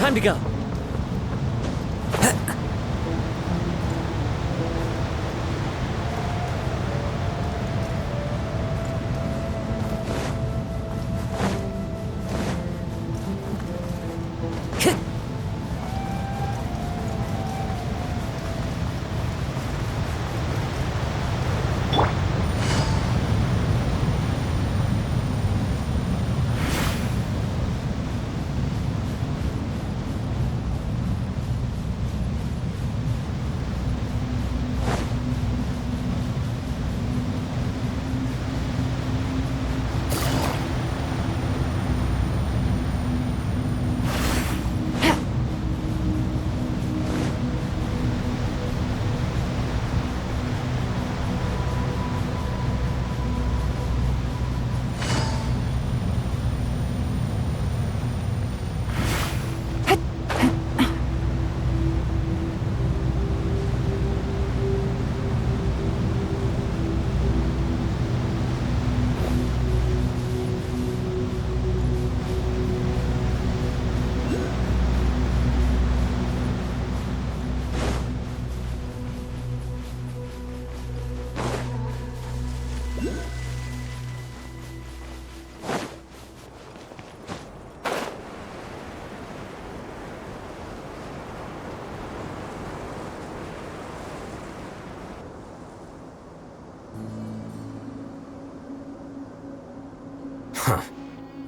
Time to go.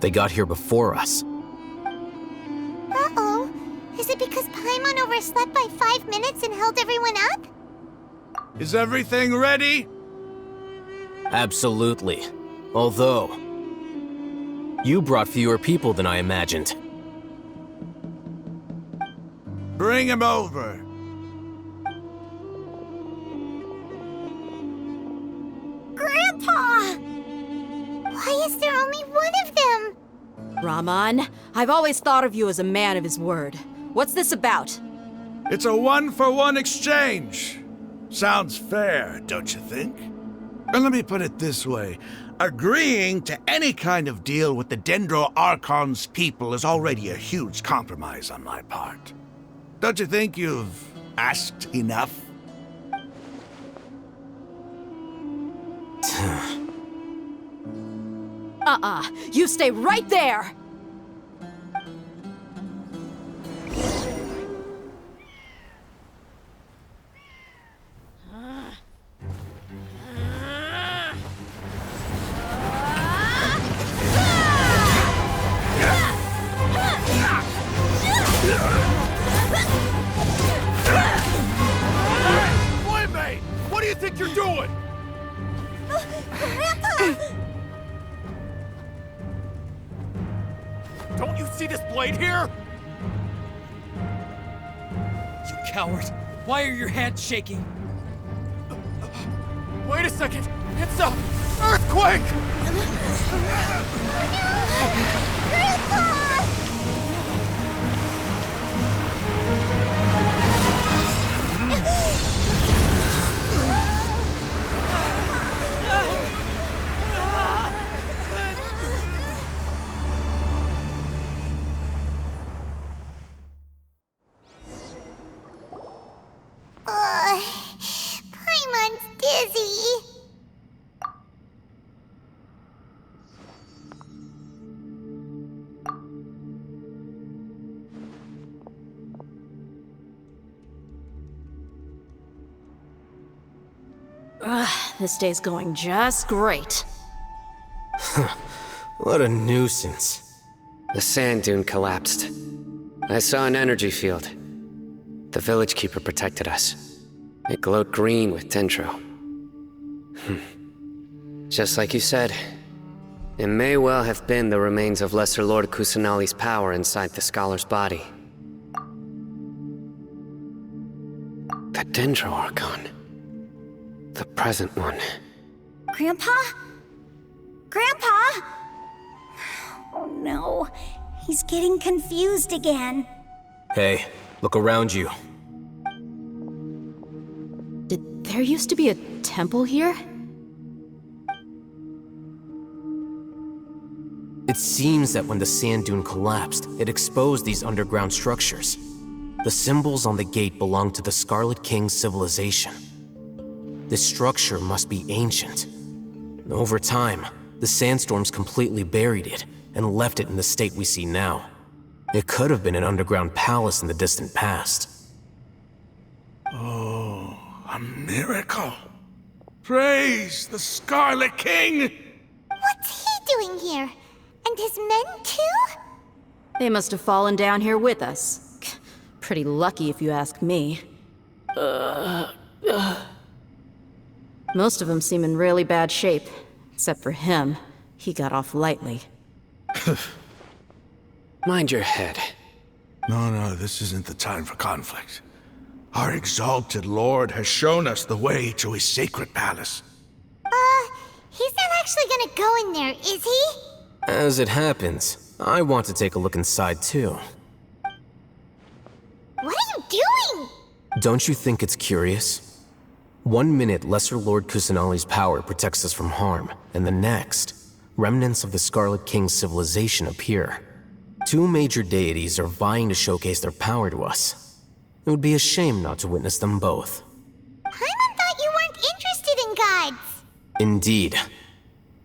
They got here before us. Uh-oh. Is it because Paimon overslept by 5 minutes and held everyone up? Is everything ready? Absolutely. Although, you brought fewer people than I imagined. Bring him over. Grandpa! Why is there only one of them? Rahman, I've always thought of you as a man of his word. What's this about? It's a one-for-one exchange. Sounds fair, don't you think? And let me put it this way. Agreeing to any kind of deal with the Dendro Archon's people is already a huge compromise on my part. Don't you think you've asked enough? You stay right there! Boy-mate! What do you think you're doing? Grandpa! Don't you see this blade here? You coward. Why are your hands shaking? Wait a second! It's a earthquake! Grandpa! Paimon's dizzy. This day's going just great. What a nuisance. The sand dune collapsed. I saw an energy field. The village keeper protected us. It glowed green with dendro. Just like you said, it may well have been the remains of Lesser Lord Kusanali's power inside the scholar's body. The Dendro Archon. The present one. Grandpa? Grandpa? Oh no, he's getting confused again. Hey, look around you. Did there used to be a temple here? It seems that when the sand dune collapsed, it exposed these underground structures. The symbols on the gate belong to the Scarlet King's civilization. This structure must be ancient. Over time, the sandstorms completely buried it and left it in the state we see now. It could have been an underground palace in the distant past. Oh, a miracle. Praise the Scarlet King! What's he doing here? And his men too? They must have fallen down here with us. Pretty lucky if you ask me. Most of them seem in really bad shape. Except for him. He got off lightly. Mind your head. No, this isn't the time for conflict. Our exalted lord has shown us the way to his sacred palace. He's not actually gonna go in there, is he? As it happens, I want to take a look inside too. What are you doing? Don't you think it's curious? 1 minute, Lesser Lord Kusanali's power protects us from harm, and the next, remnants of the Scarlet King's civilization appear. 2 major deities are vying to showcase their power to us. It would be a shame not to witness them both. Paimon thought you weren't interested in gods. Indeed.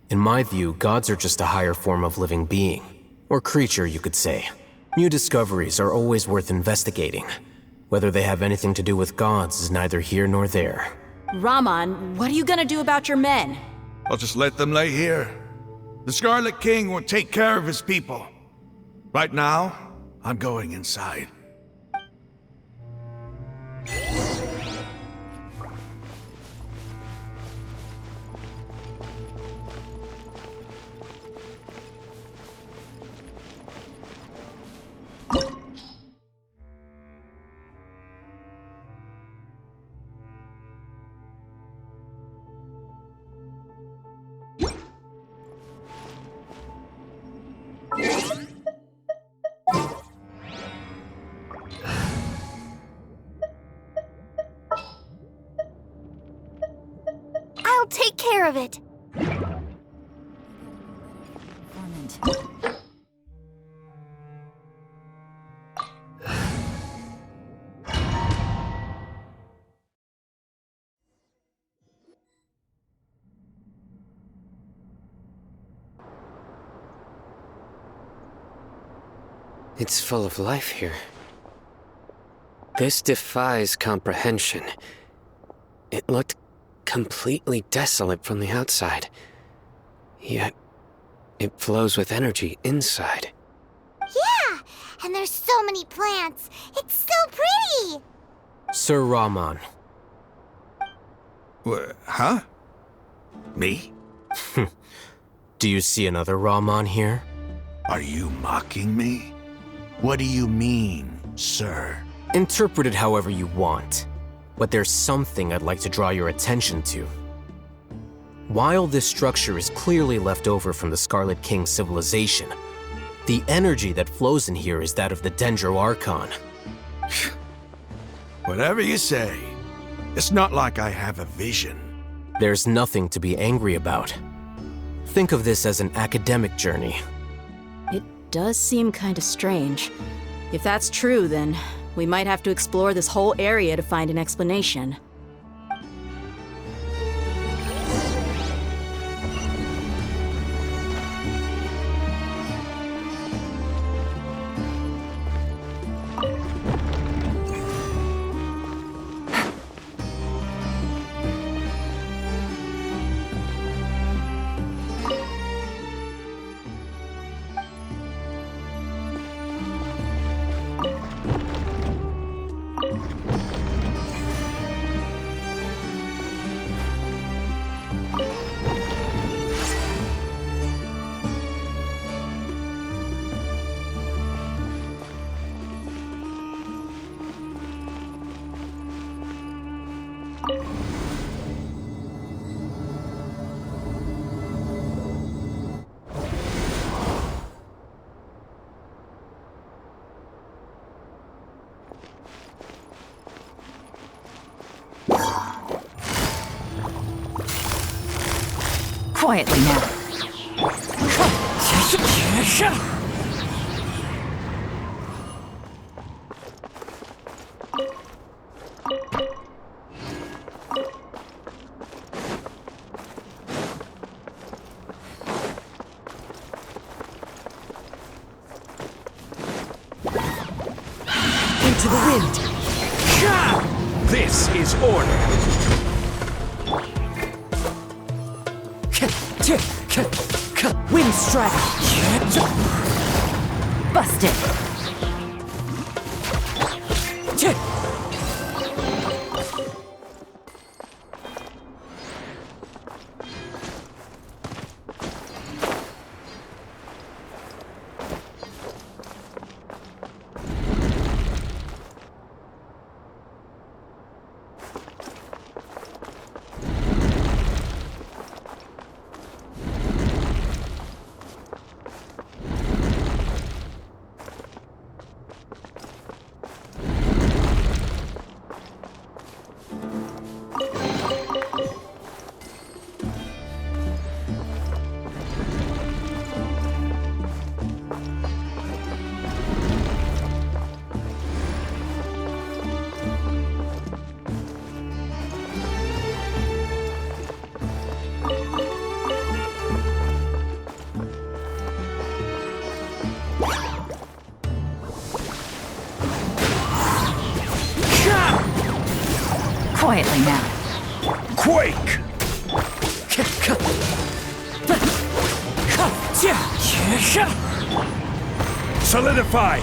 In my view, gods are just a higher form of living being. Or creature, you could say. New discoveries are always worth investigating. Whether they have anything to do with gods is neither here nor there. Raman, what are you gonna do about your men? I'll just let them lay here. The Scarlet King will take care of his people. Right now, I'm going inside. I'll take care of it. It's full of life here. This defies comprehension. It looked completely desolate from the outside. Yet, it flows with energy inside. Yeah, and there's so many plants. It's so pretty. Sir Raman. Huh? Me? Do you see another Raman here? Are you mocking me? What do you mean, sir? Interpret it however you want. But there's something I'd like to draw your attention to. While this structure is clearly left over from the Scarlet King civilization, the energy that flows in here is that of the Dendro Archon. Whatever you say. It's not like I have a vision. There's nothing to be angry about. Think of this as an academic journey. It does seem kinda strange. If that's true, then we might have to explore this whole area to find an explanation. Quietly now. Into the wind. This is order. Wind strike. Busted. Quietly now. Quake! Solidify!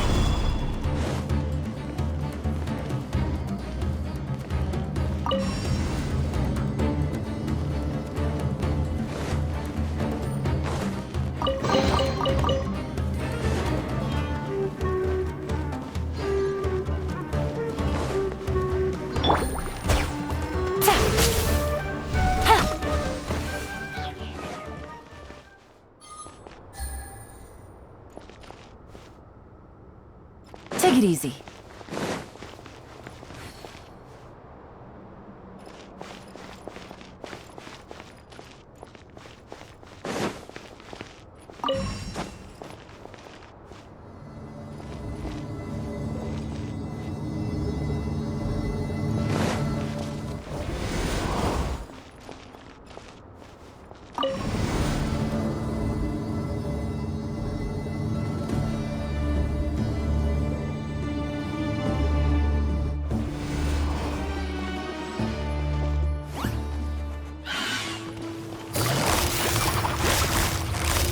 Take it easy.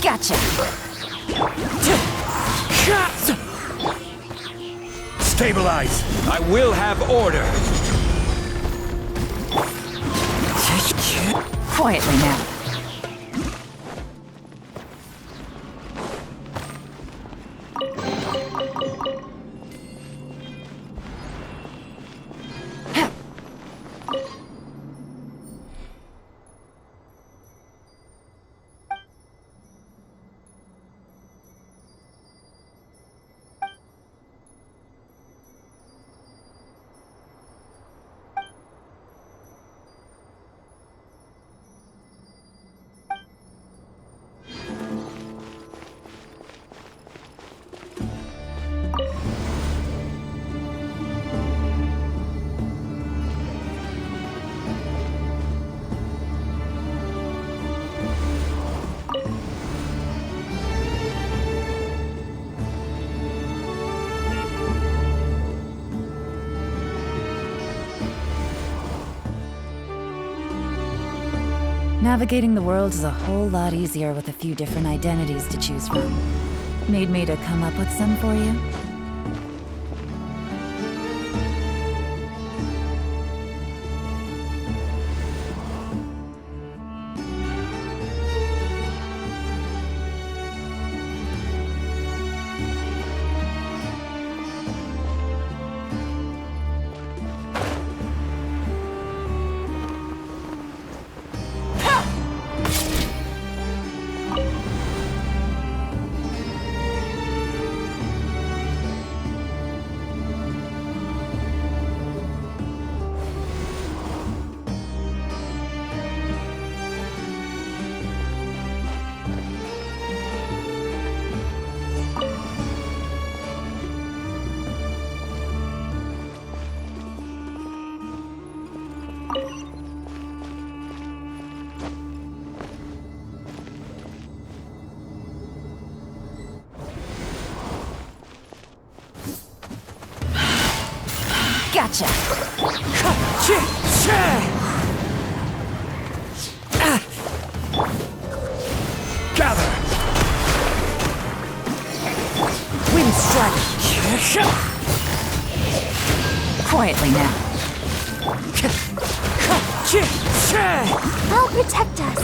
Gotcha. Stabilize! I will have order! Quietly now. Navigating the world is a whole lot easier with a few different identities to choose from. Need me to come up with some for you? Gotcha. Gather! Wind strike. Quietly now. I'll protect us.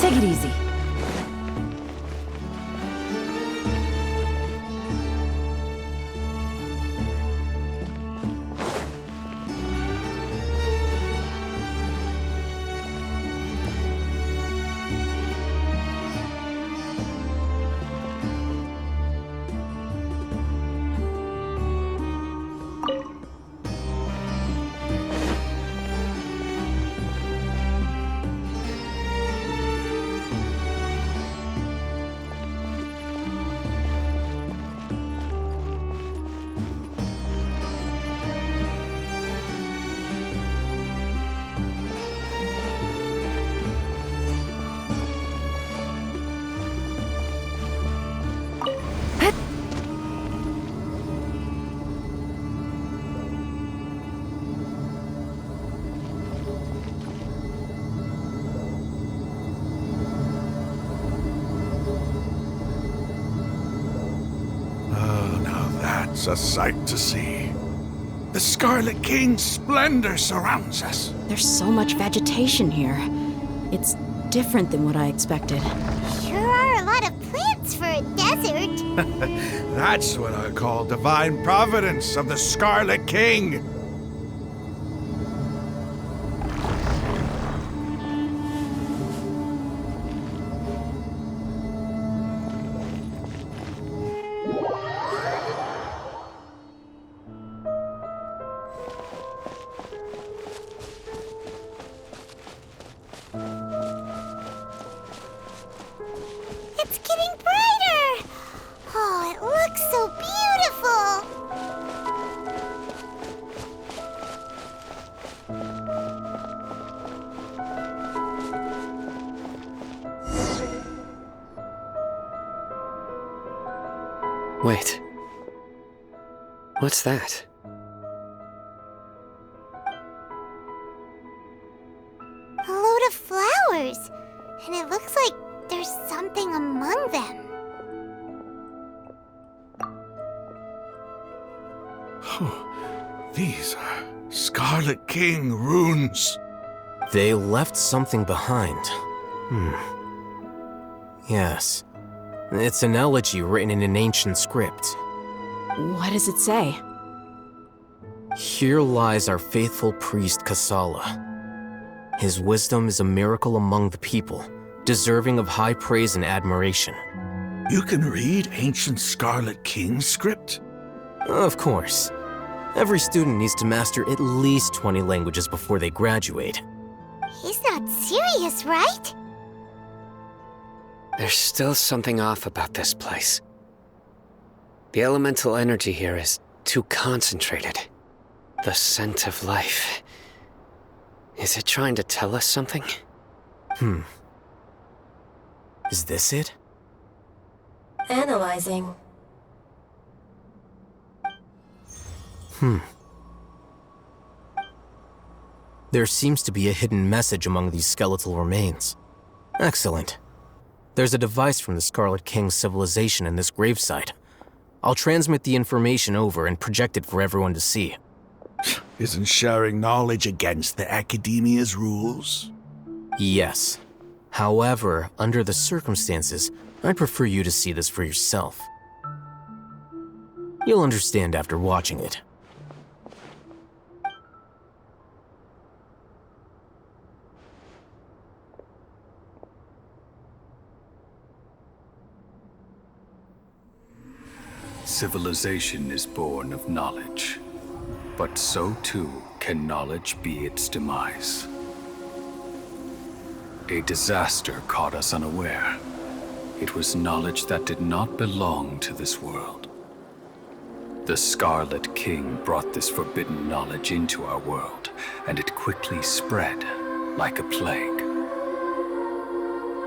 Take it easy. It's a sight to see. The Scarlet King's splendor surrounds us. There's so much vegetation here. It's different than what I expected. Sure are a lot of plants for a desert. That's what I call divine providence of the Scarlet King. It's getting brighter! Oh, it looks so beautiful! Wait. What's that? A load of flowers! And it looks like there's something among them. These are Scarlet King runes. They left something behind. Yes. It's an elegy written in an ancient script. What does it say? Here lies our faithful priest Kasala. His wisdom is a miracle among the people, deserving of high praise and admiration. You can read ancient Scarlet King script? Of course. Every student needs to master at least 20 languages before they graduate. He's not serious, right? There's still something off about this place. The elemental energy here is too concentrated. The scent of life. Is it trying to tell us something? Is this it? Analyzing. There seems to be a hidden message among these skeletal remains. Excellent. There's a device from the Scarlet King's civilization in this gravesite. I'll transmit the information over and project it for everyone to see. Isn't sharing knowledge against the Academia's rules? Yes. However, under the circumstances, I'd prefer you to see this for yourself. You'll understand after watching it. Civilization is born of knowledge, but so too can knowledge be its demise. A disaster caught us unaware. It was knowledge that did not belong to this world. The Scarlet King brought this forbidden knowledge into our world, and it quickly spread like a plague.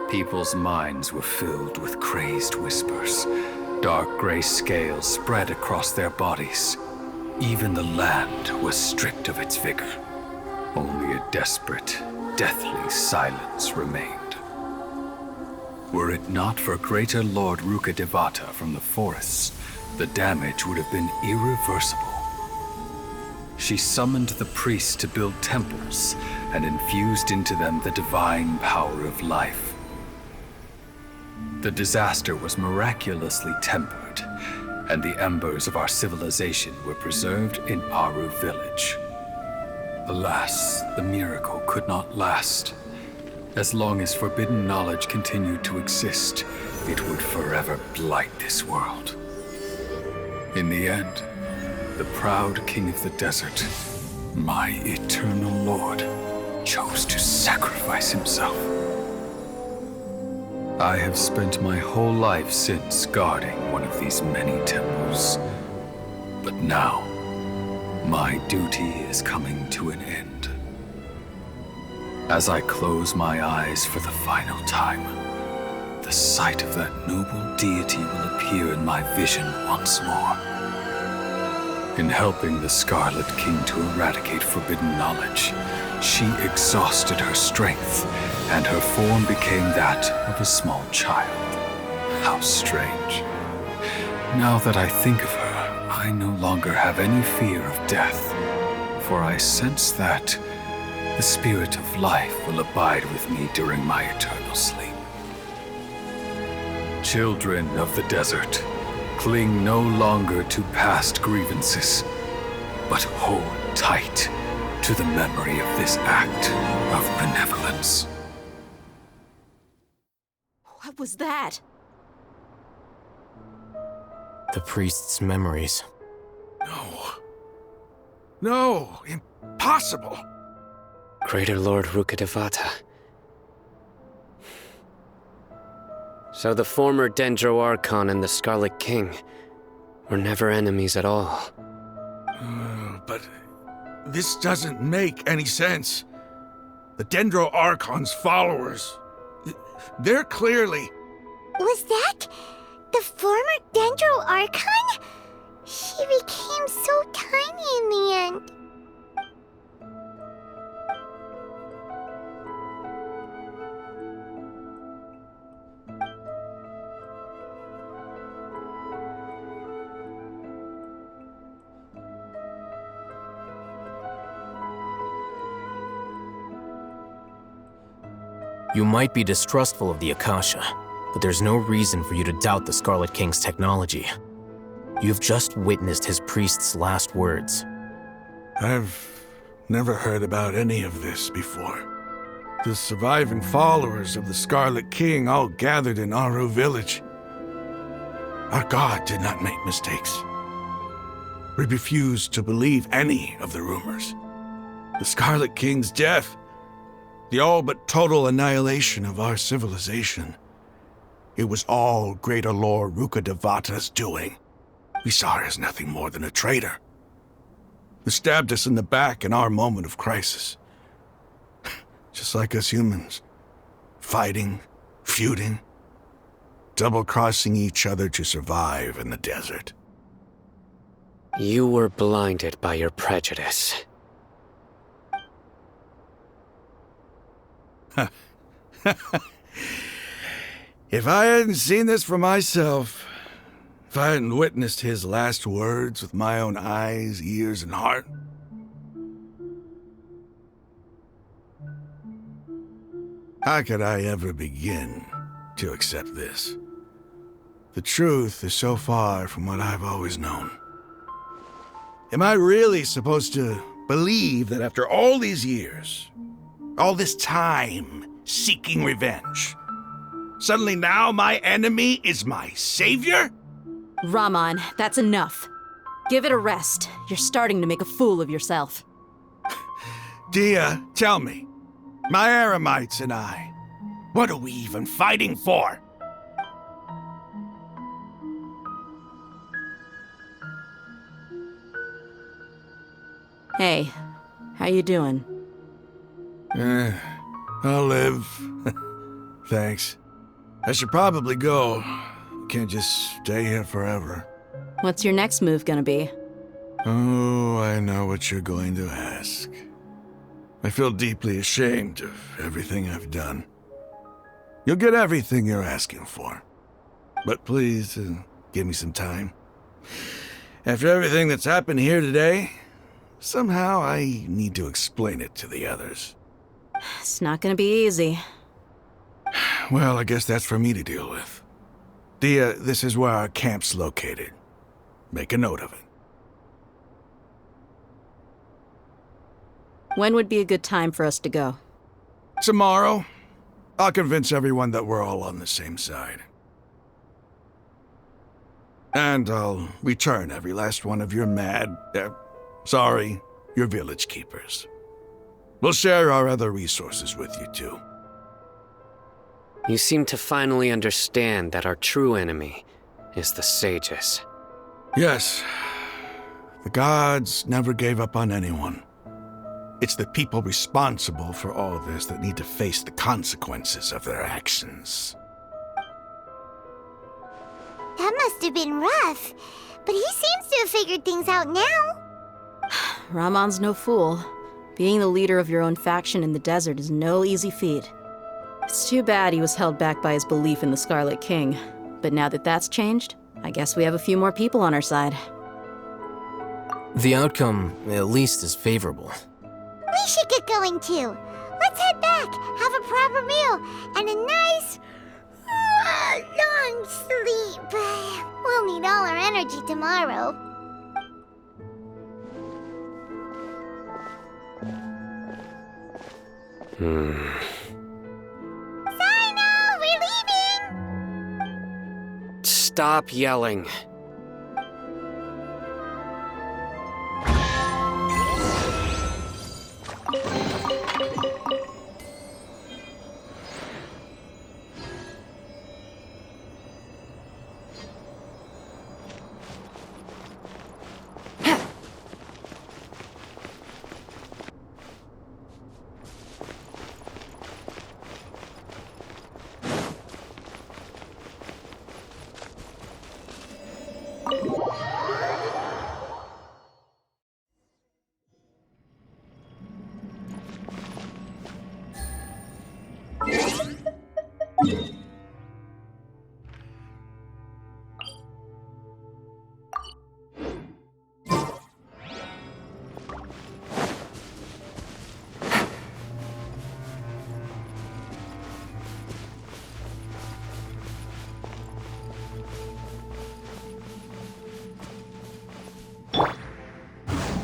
People's minds were filled with crazed whispers. Dark gray scales spread across their bodies. Even the land was stripped of its vigor. Only a desperate, deathly silence remained. Were it not for Greater Lord Rukkhadevata from the forests, the damage would have been irreversible. She summoned the priests to build temples and infused into them the divine power of life. The disaster was miraculously tempered, and the embers of our civilization were preserved in Aru village. Alas, the miracle could not last. As long as forbidden knowledge continued to exist, it would forever blight this world. In the end, the proud king of the desert, my eternal lord, chose to sacrifice himself. I have spent my whole life since guarding one of these many temples. But now, my duty is coming to an end. As I close my eyes for the final time, the sight of that noble deity will appear in my vision once more. In helping the Scarlet King to eradicate forbidden knowledge, she exhausted her strength, and her form became that of a small child. How strange. Now that I think of her, I no longer have any fear of death, for I sense that the spirit of life will abide with me during my eternal sleep. Children of the desert, cling no longer to past grievances, but hold tight to the memory of this act of benevolence. What was that? The priest's memories. No, impossible. Greater Lord Rukkhadevata. So the former Dendro Archon and the Scarlet King were never enemies at all. But this doesn't make any sense. The Dendro Archon's followers, they're clearly... Was that the former Dendro Archon? She became so tiny in the end. You might be distrustful of the Akasha, but there's no reason for you to doubt the Scarlet King's technology. You've just witnessed his priest's last words. I've never heard about any of this before. The surviving followers of the Scarlet King all gathered in Aru village. Our god did not make mistakes. We refused to believe any of the rumors. The Scarlet King's death, the all but total annihilation of our civilization. It was all Greater Lord Rukkhadevata's doing. We saw her as nothing more than a traitor, who stabbed us in the back in our moment of crisis. Just like us humans. Fighting, feuding, double-crossing each other to survive in the desert. You were blinded by your prejudice. If I hadn't seen this for myself, if I hadn't witnessed his last words with my own eyes, ears, and heart, how could I ever begin to accept this? The truth is so far from what I've always known. Am I really supposed to believe that after all these years, all this time seeking revenge, suddenly now my enemy is my savior? Raman, that's enough. Give it a rest. You're starting to make a fool of yourself. Dia, tell me, my Eremites and I, what are we even fighting for? Hey, how you doing? I'll live. Thanks. I should probably go. Can't just stay here forever. What's your next move gonna be? Oh, I know what you're going to ask. I feel deeply ashamed of everything I've done. You'll get everything you're asking for. But please, give me some time. After everything that's happened here today, somehow I need to explain it to the others. It's not gonna be easy. Well, I guess that's for me to deal with. Dia, this is where our camp's located. Make a note of it. When would be a good time for us to go? Tomorrow, I'll convince everyone that we're all on the same side. And I'll return every last one of your your village keepers. We'll share our other resources with you too. You seem to finally understand that our true enemy is the sages. Yes, the gods never gave up on anyone. It's the people responsible for all this that need to face the consequences of their actions. That must have been rough, but he seems to have figured things out now. Ramon's no fool. Being the leader of your own faction in the desert is no easy feat. It's too bad he was held back by his belief in the Scarlet King. But now that that's changed, I guess we have a few more people on our side. The outcome, at least, is favorable. We should get going too. Let's head back, have a proper meal, and a nice, long sleep. We'll need all our energy tomorrow. Sino, we're leaving! Stop yelling.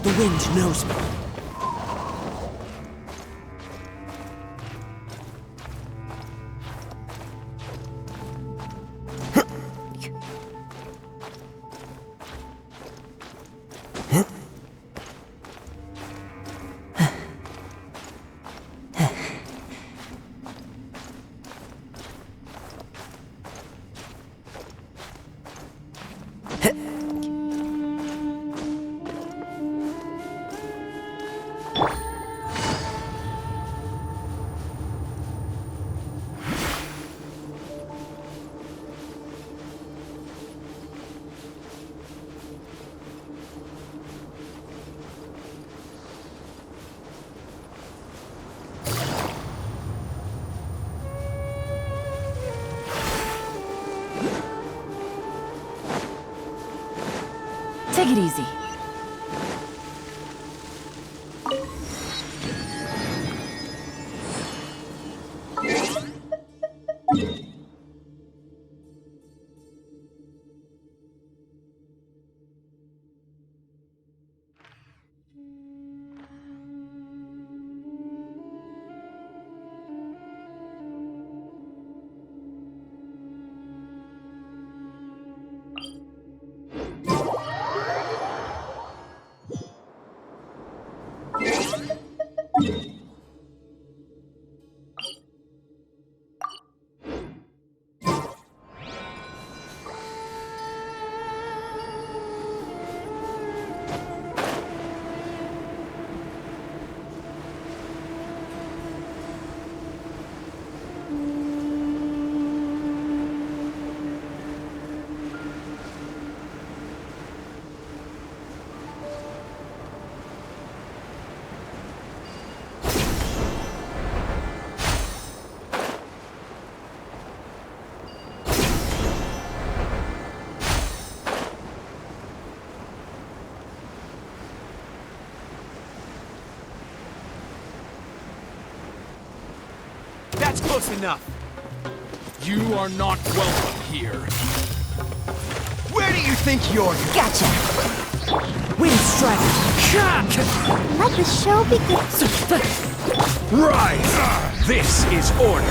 The wind knows me. Take it easy. That's close enough. You are not welcome here. Where do you think you're going? Gotcha! Wind strike! Let the show begin. Rise! This is order!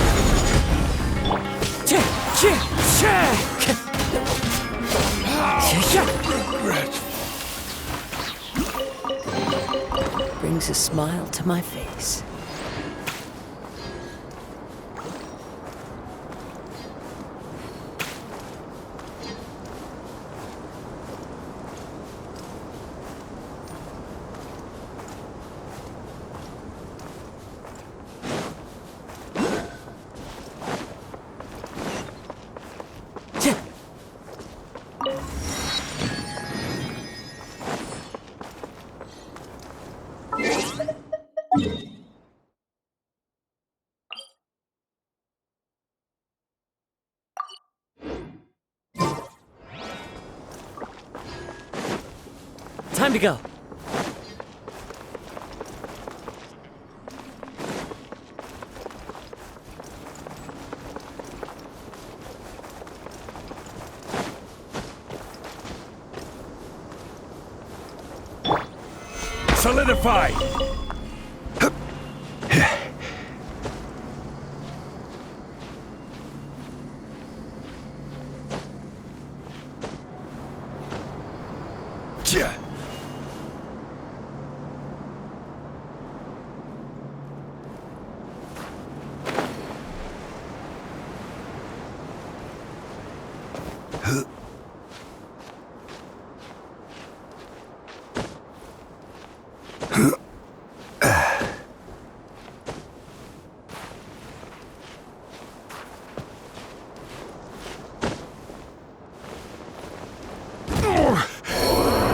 Brings a smile to my face. Time to go. Solidify!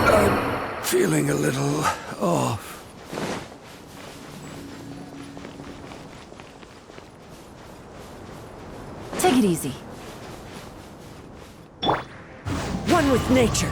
I'm feeling a little off. Take it easy. One with nature.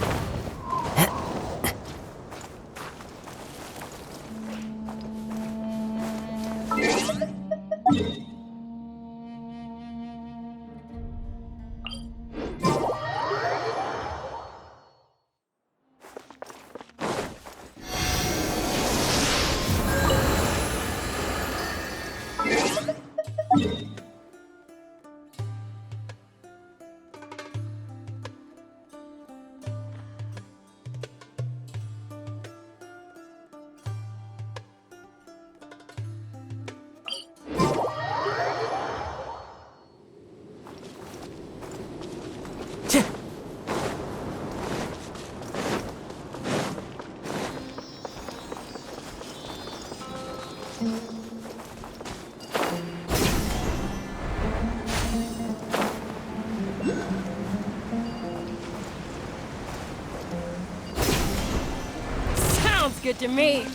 Sounds good to me.